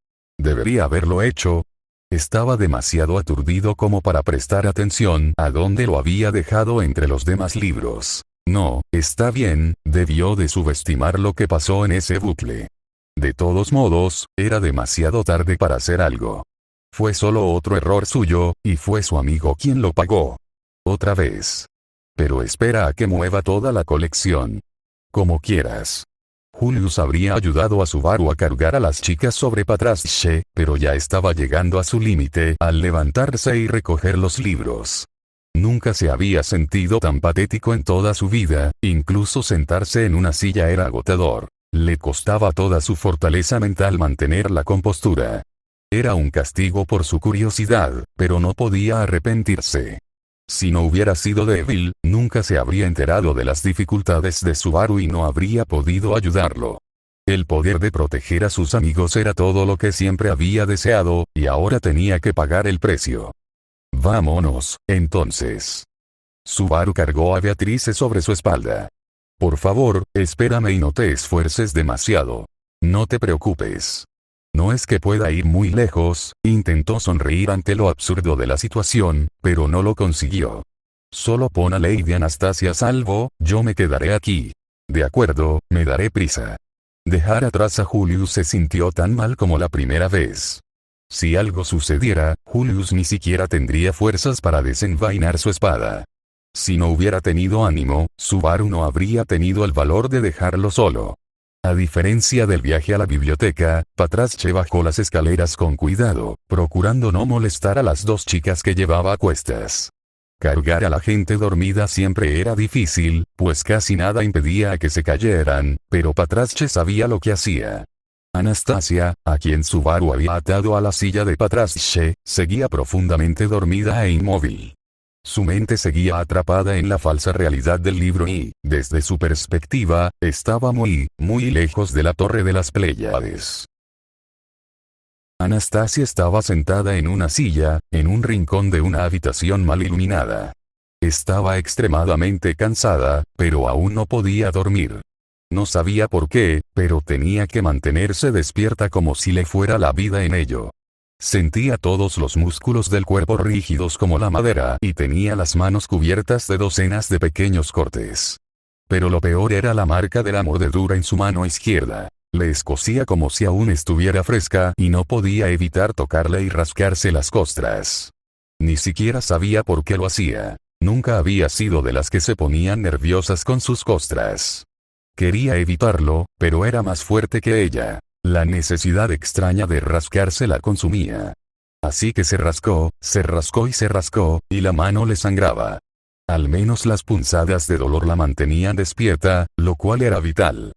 Debería haberlo hecho. Estaba demasiado aturdido como para prestar atención a dónde lo había dejado entre los demás libros. No, está bien, debió de subestimar lo que pasó en ese bucle. De todos modos, era demasiado tarde para hacer algo. Fue solo otro error suyo, y fue su amigo quien lo pagó. Otra vez. Pero espera a que mueva toda la colección. Como quieras. Julius habría ayudado a Subaru a cargar a las chicas sobre Patrace, pero ya estaba llegando a su límite al levantarse y recoger los libros. Nunca se había sentido tan patético en toda su vida, incluso sentarse en una silla era agotador. Le costaba toda su fortaleza mental mantener la compostura. Era un castigo por su curiosidad, pero no podía arrepentirse. Si no hubiera sido débil, nunca se habría enterado de las dificultades de Subaru y no habría podido ayudarlo. El poder de proteger a sus amigos era todo lo que siempre había deseado, y ahora tenía que pagar el precio. Vámonos, entonces. Subaru cargó a Beatrice sobre su espalda. Por favor, espérame y no te esfuerces demasiado. No te preocupes. No es que pueda ir muy lejos, intentó sonreír ante lo absurdo de la situación, pero no lo consiguió. Solo pon a Lady Anastasia a salvo, yo me quedaré aquí. De acuerdo, me daré prisa. Dejar atrás a Julius se sintió tan mal como la primera vez. Si algo sucediera, Julius ni siquiera tendría fuerzas para desenvainar su espada. Si no hubiera tenido ánimo, Subaru no habría tenido el valor de dejarlo solo. A diferencia del viaje a la biblioteca, Patrace bajó las escaleras con cuidado, procurando no molestar a las dos chicas que llevaba a cuestas. Cargar a la gente dormida siempre era difícil, pues casi nada impedía a que se cayeran, pero Patrace sabía lo que hacía. Anastasia, a quien Subaru había atado a la silla de Patrace, seguía profundamente dormida e inmóvil. Su mente seguía atrapada en la falsa realidad del libro y, desde su perspectiva, estaba muy, muy lejos de la Torre de las Pléyades. Anastasia estaba sentada en una silla, en un rincón de una habitación mal iluminada. Estaba extremadamente cansada, pero aún no podía dormir. No sabía por qué, pero tenía que mantenerse despierta como si le fuera la vida en ello. Sentía todos los músculos del cuerpo rígidos como la madera y tenía las manos cubiertas de docenas de pequeños cortes. Pero lo peor era la marca de la mordedura en su mano izquierda. Le escocía como si aún estuviera fresca y no podía evitar tocarle y rascarse las costras. Ni siquiera sabía por qué lo hacía. Nunca había sido de las que se ponían nerviosas con sus costras. Quería evitarlo, pero era más fuerte que ella. La necesidad extraña de rascarse la consumía. Así que se rascó y se rascó, y la mano le sangraba. Al menos las punzadas de dolor la mantenían despierta, lo cual era vital.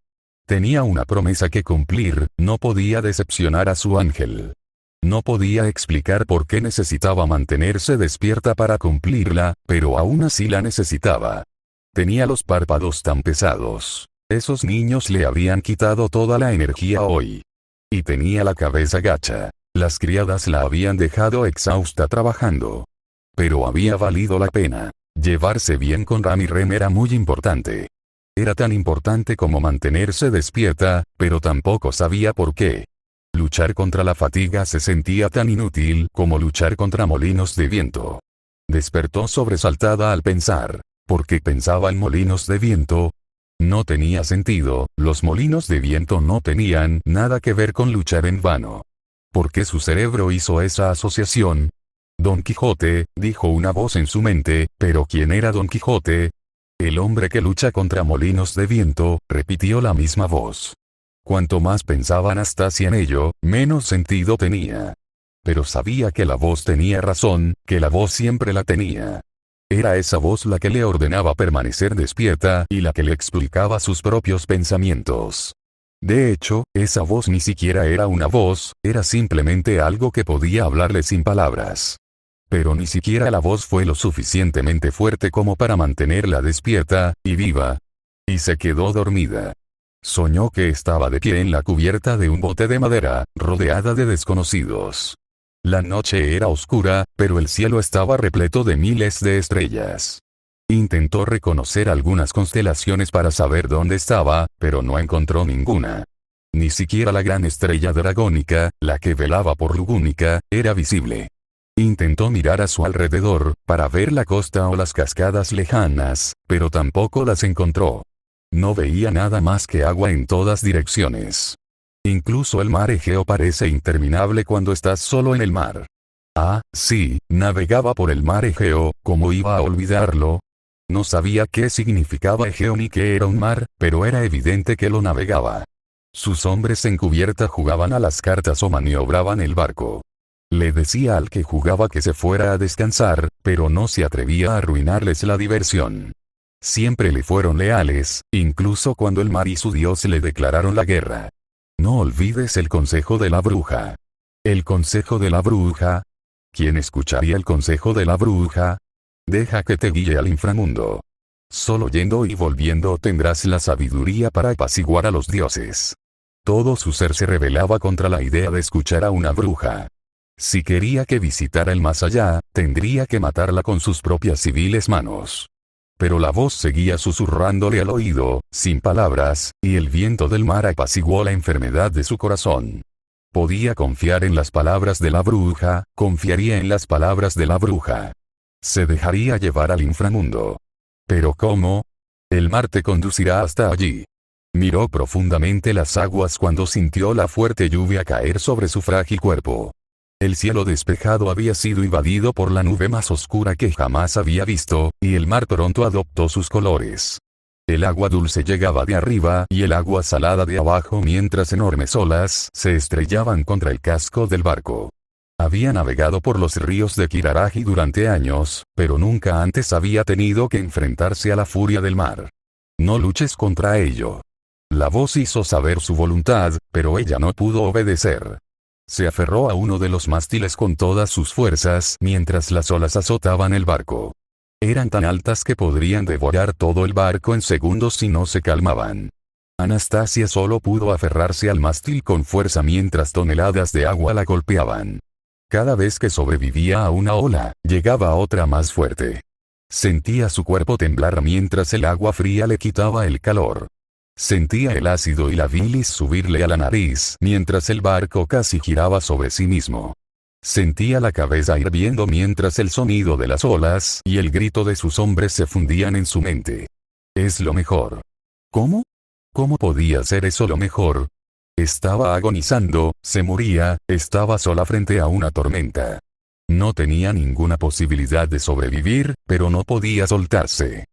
Tenía una promesa que cumplir, no podía decepcionar a su ángel. No podía explicar por qué necesitaba mantenerse despierta para cumplirla, pero aún así la necesitaba. Tenía los párpados tan pesados. Esos niños le habrían quitado toda la energía hoy. Y tenía la cabeza gacha. Las criadas la habían dejado exhausta trabajando. Pero había valido la pena. Llevarse bien con Ram y Rem era muy importante. Era tan importante como mantenerse despierta, pero tampoco sabía por qué. Luchar contra la fatiga se sentía tan inútil como luchar contra molinos de viento. Despertó sobresaltada al pensar. ¿Por qué pensaba en molinos de viento? No tenía sentido, los molinos de viento no tenían nada que ver con luchar en vano. ¿Por qué su cerebro hizo esa asociación? Don Quijote, dijo una voz en su mente, pero ¿quién era Don Quijote? El hombre que lucha contra molinos de viento, repitió la misma voz. Cuanto más pensaba Anastasia en ello, menos sentido tenía. Pero sabía que la voz tenía razón, que la voz siempre la tenía. Era esa voz la que le ordenaba permanecer despierta y la que le explicaba sus propios pensamientos. De hecho, esa voz ni siquiera era una voz, era simplemente algo que podía hablarle sin palabras. Pero ni siquiera la voz fue lo suficientemente fuerte como para mantenerla despierta y viva. Y se quedó dormida. Soñó que estaba de pie en la cubierta de un bote de madera, rodeada de desconocidos. La noche era oscura, pero el cielo estaba repleto de miles de estrellas. Intentó reconocer algunas constelaciones para saber dónde estaba, pero no encontró ninguna. Ni siquiera la gran estrella dragónica, la que velaba por Lugúnica, era visible. Intentó mirar a su alrededor, para ver la costa o las cascadas lejanas, pero tampoco las encontró. No veía nada más que agua en todas direcciones. Incluso el mar Egeo parece interminable cuando estás solo en el mar. Ah, sí, navegaba por el mar Egeo, ¿cómo iba a olvidarlo? No sabía qué significaba Egeo ni qué era un mar, pero era evidente que lo navegaba. Sus hombres en cubierta jugaban a las cartas o maniobraban el barco. Le decía al que jugaba que se fuera a descansar, pero no se atrevía a arruinarles la diversión. Siempre le fueron leales, incluso cuando el mar y su dios le declararon la guerra. No olvides el consejo de la bruja. ¿El consejo de la bruja? ¿Quién escucharía el consejo de la bruja? Deja que te guíe al inframundo. Solo yendo y volviendo tendrás la sabiduría para apaciguar a los dioses. Todo su ser se rebelaba contra la idea de escuchar a una bruja. Si quería que visitara el más allá, tendría que matarla con sus propias civiles manos. Pero la voz seguía susurrándole al oído, sin palabras, y el viento del mar apaciguó la enfermedad de su corazón. Podía confiar en las palabras de la bruja, confiaría en las palabras de la bruja. Se dejaría llevar al inframundo. ¿Pero cómo? El mar te conducirá hasta allí. Miró profundamente las aguas cuando sintió la fuerte lluvia caer sobre su frágil cuerpo. El cielo despejado había sido invadido por la nube más oscura que jamás había visto, y el mar pronto adoptó sus colores. El agua dulce llegaba de arriba y el agua salada de abajo mientras enormes olas se estrellaban contra el casco del barco. Había navegado por los ríos de Kiraraji durante años, pero nunca antes había tenido que enfrentarse a la furia del mar. No luches contra ello. La voz hizo saber su voluntad, pero ella no pudo obedecer. Se aferró a uno de los mástiles con todas sus fuerzas mientras las olas azotaban el barco. Eran tan altas que podrían devorar todo el barco en segundos si no se calmaban. Anastasia solo pudo aferrarse al mástil con fuerza mientras toneladas de agua la golpeaban. Cada vez que sobrevivía a una ola, llegaba otra más fuerte. Sentía su cuerpo temblar mientras el agua fría le quitaba el calor. Sentía el ácido y la bilis subirle a la nariz mientras el barco casi giraba sobre sí mismo. Sentía la cabeza hirviendo mientras el sonido de las olas y el grito de sus hombres se fundían en su mente. Es lo mejor. ¿Cómo? ¿Cómo podía ser eso lo mejor? Estaba agonizando, se moría, estaba sola frente a una tormenta. No tenía ninguna posibilidad de sobrevivir, pero no podía soltarse.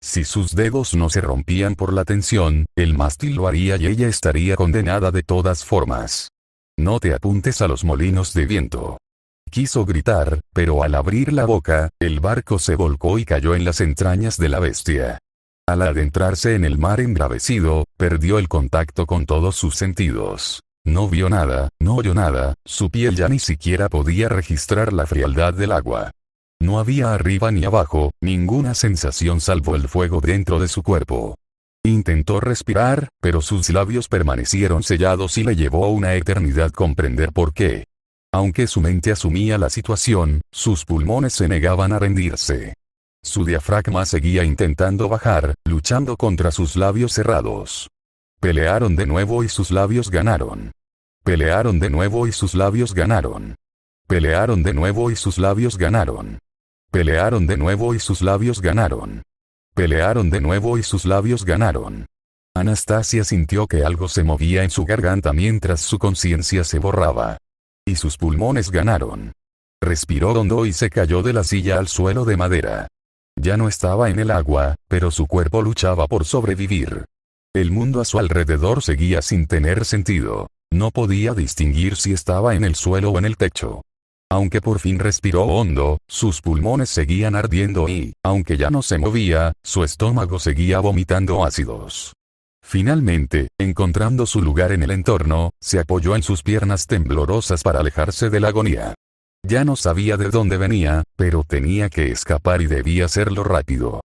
Si sus dedos no se rompían por la tensión, el mástil lo haría y ella estaría condenada de todas formas. No te apuntes a los molinos de viento. Quiso gritar, pero al abrir la boca, el barco se volcó y cayó en las entrañas de la bestia. Al adentrarse en el mar embravecido, perdió el contacto con todos sus sentidos. No vio nada, no oyó nada, su piel ya ni siquiera podía registrar la frialdad del agua. No había arriba ni abajo, ninguna sensación salvo el fuego dentro de su cuerpo. Intentó respirar, pero sus labios permanecieron sellados y le llevó una eternidad comprender por qué. Aunque su mente asumía la situación, sus pulmones se negaban a rendirse. Su diafragma seguía intentando bajar, luchando contra sus labios cerrados. Pelearon de nuevo y sus labios ganaron. Pelearon de nuevo y sus labios ganaron. Pelearon de nuevo y sus labios ganaron. Pelearon de nuevo y sus labios ganaron. Pelearon de nuevo y sus labios ganaron. Anastasia sintió que algo se movía en su garganta mientras su conciencia se borraba. Y sus pulmones ganaron. Respiró hondo y se cayó de la silla al suelo de madera. Ya no estaba en el agua, pero su cuerpo luchaba por sobrevivir. El mundo a su alrededor seguía sin tener sentido. No podía distinguir si estaba en el suelo o en el techo. Aunque por fin respiró hondo, sus pulmones seguían ardiendo y, aunque ya no se movía, su estómago seguía vomitando ácidos. Finalmente, encontrando su lugar en el entorno, se apoyó en sus piernas temblorosas para alejarse de la agonía. Ya no sabía de dónde venía, pero tenía que escapar y debía hacerlo rápido.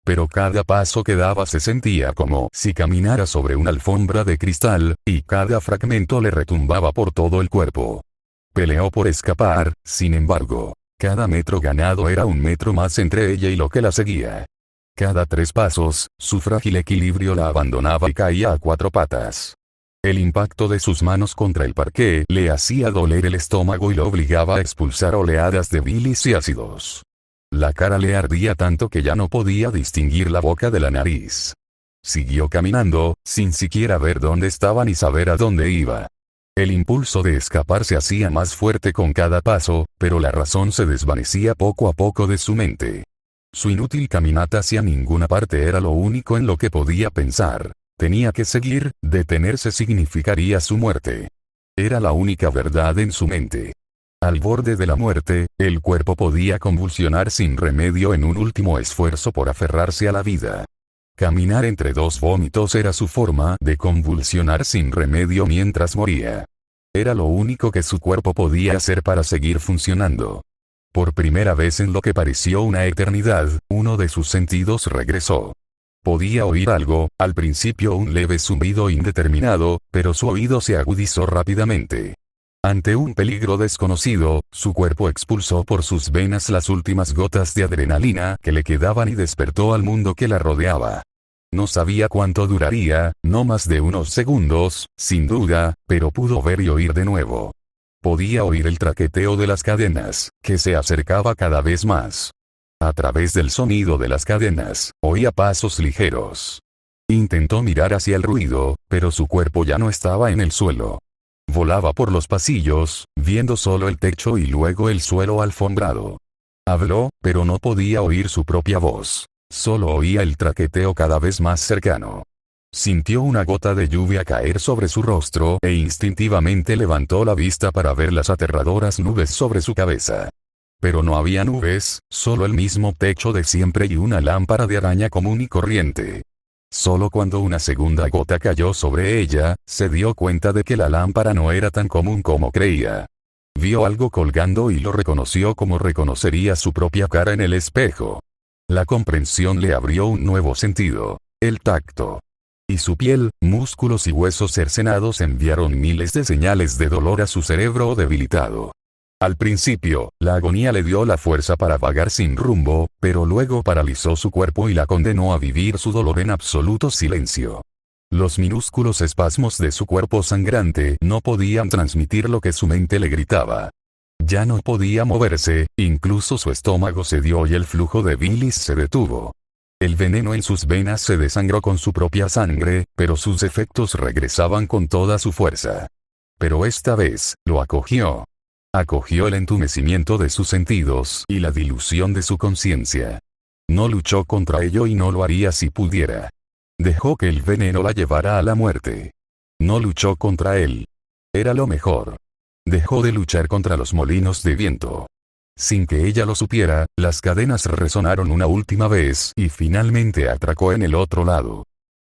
Pero cada paso que daba se sentía como si caminara sobre una alfombra de cristal, y cada fragmento le retumbaba por todo el cuerpo. Peleó por escapar, sin embargo. Cada metro ganado era un metro más entre ella y lo que la seguía. Cada 3 pasos, su frágil equilibrio la abandonaba y caía a 4 patas. El impacto de sus manos contra el parqué le hacía doler el estómago y lo obligaba a expulsar oleadas de bilis y ácidos. La cara le ardía tanto que ya no podía distinguir la boca de la nariz. Siguió caminando, sin siquiera ver dónde estaba ni saber a dónde iba. El impulso de escapar se hacía más fuerte con cada paso, pero la razón se desvanecía poco a poco de su mente. Su inútil caminata hacia ninguna parte era lo único en lo que podía pensar. Tenía que seguir, detenerse significaría su muerte. Era la única verdad en su mente. Al borde de la muerte, el cuerpo podía convulsionar sin remedio en un último esfuerzo por aferrarse a la vida. Caminar entre 2 vómitos era su forma de convulsionar sin remedio mientras moría. Era lo único que su cuerpo podía hacer para seguir funcionando. Por primera vez en lo que pareció una eternidad, uno de sus sentidos regresó. Podía oír algo, al principio un leve zumbido indeterminado, pero su oído se agudizó rápidamente. Ante un peligro desconocido, su cuerpo expulsó por sus venas las últimas gotas de adrenalina que le quedaban y despertó al mundo que la rodeaba. No sabía cuánto duraría, no más de unos segundos, sin duda, pero pudo ver y oír de nuevo. Podía oír el traqueteo de las cadenas, que se acercaba cada vez más. A través del sonido de las cadenas, oía pasos ligeros. Intentó mirar hacia el ruido, pero su cuerpo ya no estaba en el suelo. Volaba por los pasillos, viendo solo el techo y luego el suelo alfombrado. Habló, pero no podía oír su propia voz. Solo oía el traqueteo cada vez más cercano. Sintió una gota de lluvia caer sobre su rostro e instintivamente levantó la vista para ver las aterradoras nubes sobre su cabeza. Pero no había nubes, solo el mismo techo de siempre y una lámpara de araña común y corriente. Solo cuando una segunda gota cayó sobre ella, se dio cuenta de que la lámpara no era tan común como creía. Vio algo colgando y lo reconoció como reconocería su propia cara en el espejo. La comprensión le abrió un nuevo sentido: el tacto. Y su piel, músculos y huesos cercenados enviaron miles de señales de dolor a su cerebro debilitado. Al principio, la agonía le dio la fuerza para vagar sin rumbo, pero luego paralizó su cuerpo y la condenó a vivir su dolor en absoluto silencio. Los minúsculos espasmos de su cuerpo sangrante no podían transmitir lo que su mente le gritaba. Ya no podía moverse, incluso su estómago cedió y el flujo de bilis se detuvo. El veneno en sus venas se desangró con su propia sangre, pero sus efectos regresaban con toda su fuerza. Pero esta vez, lo acogió. Acogió el entumecimiento de sus sentidos y la dilución de su conciencia. No luchó contra ello y no lo haría si pudiera. Dejó que el veneno la llevara a la muerte. No luchó contra él. Era lo mejor. Dejó de luchar contra los molinos de viento. Sin que ella lo supiera, las cadenas resonaron una última vez y finalmente atracó en el otro lado.